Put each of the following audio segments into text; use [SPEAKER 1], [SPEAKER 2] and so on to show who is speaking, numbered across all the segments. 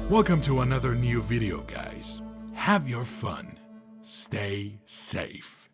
[SPEAKER 1] Welcome to another new video, guys. Have your fun. Stay safe.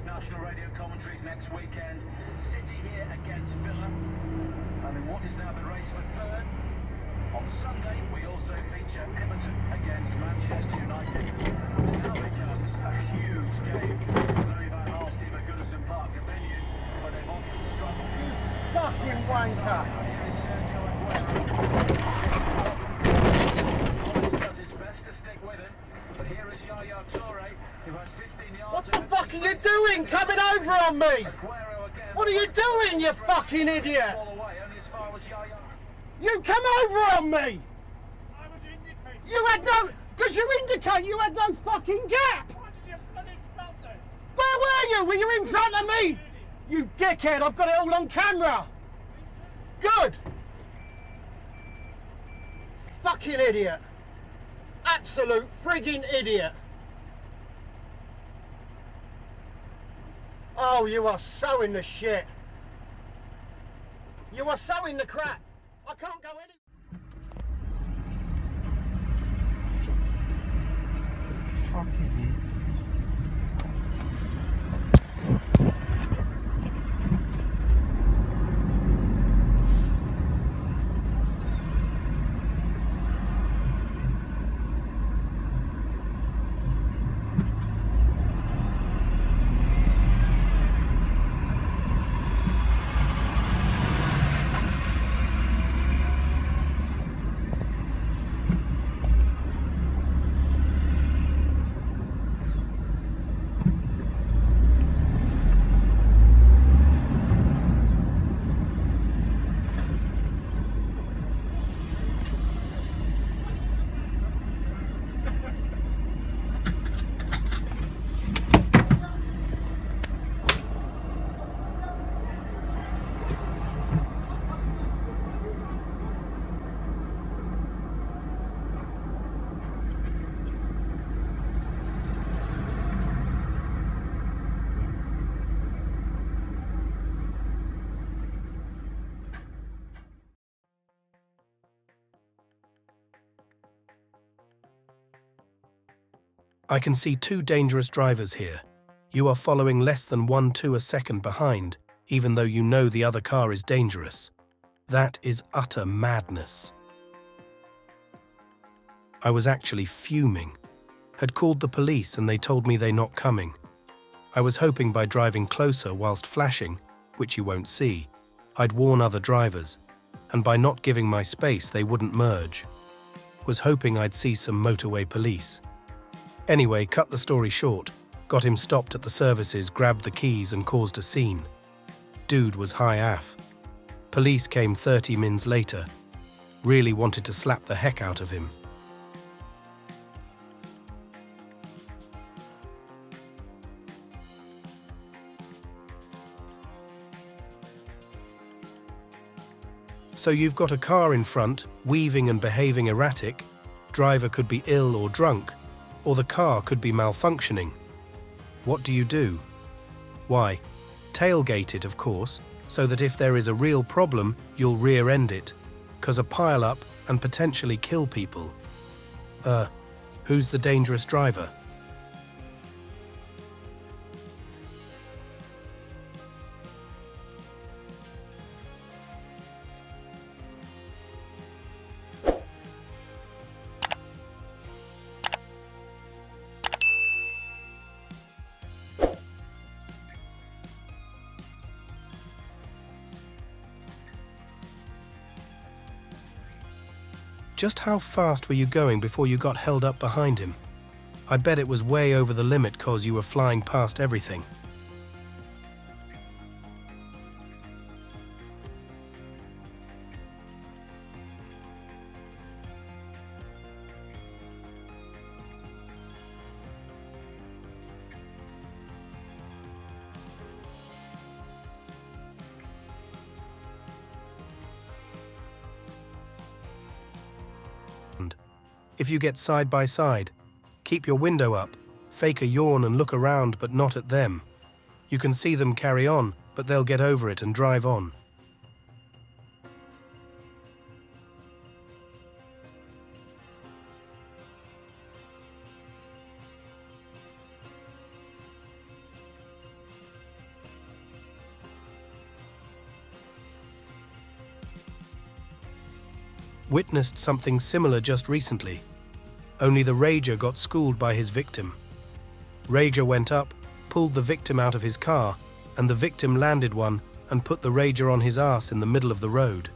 [SPEAKER 2] National radio commentaries next weekend. City here against Villa. And in what is now the race for third. On Sunday, we also feature Everton against Manchester United. Now becomes a huge game. Very Van Hal's team at Goodison Park, a venue where they've often struggled.
[SPEAKER 3] You fucking wanker!
[SPEAKER 2] Does his best to stick with him. But here is Yaya Toure, who has 15 yards.
[SPEAKER 3] What the fuck are you doing coming over on me? What are you doing, you fucking idiot? You come over on me! You had no... Because you indicate you had no fucking gap! Where were you? Were you in front of me? You dickhead, I've got it all on camera! Good! Fucking idiot! Absolute frigging idiot! Oh, you are so in the shit. You are so in the crap. I can't go any...
[SPEAKER 4] Fuck is he?
[SPEAKER 5] I can see two dangerous drivers here. You are following less than 1/2 a second behind, even though you know the other car is dangerous. That is utter madness. I was actually fuming. Had called the police and they told me they're not coming. I was hoping by driving closer whilst flashing, which you won't see, I'd warn other drivers, and by not giving my space they wouldn't merge. Was hoping I'd see some motorway police. Anyway, cut the story short, got him stopped at the services, grabbed the keys and caused a scene. Dude was high AF. Police came 30 mins later. Really wanted to slap the heck out of him. So you've got a car in front, weaving and behaving erratic. Driver could be ill or drunk, or the car could be malfunctioning. What do you do? Why, tailgate it, of course, so that if there is a real problem, you'll rear-end it, 'cause a pile-up and potentially kill people. Who's the dangerous driver? Just how fast were you going before you got held up behind him? I bet it was way over the limit cause you were flying past everything. If you get side by side, keep your window up, fake a yawn and look around but not at them. You can see them carry on, but they'll get over it and drive on. Witnessed something similar just recently. Only the Rager got schooled by his victim. Rager went up, pulled the victim out of his car, and the victim landed one and put the Rager on his ass in the middle of the road.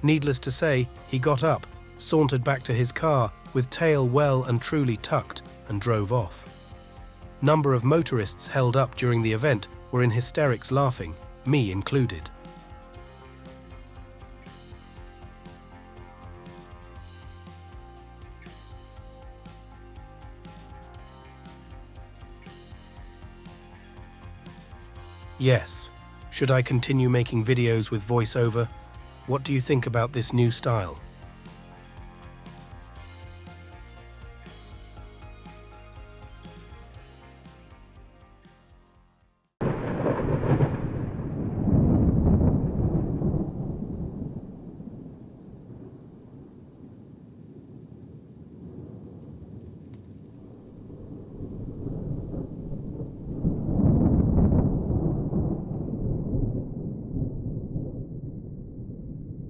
[SPEAKER 5] Needless to say, he got up, sauntered back to his car with tail well and truly tucked, and drove off. Number of motorists held up during the event were in hysterics laughing, me included. Yes. Should I continue making videos with voiceover? What do you think about this new style?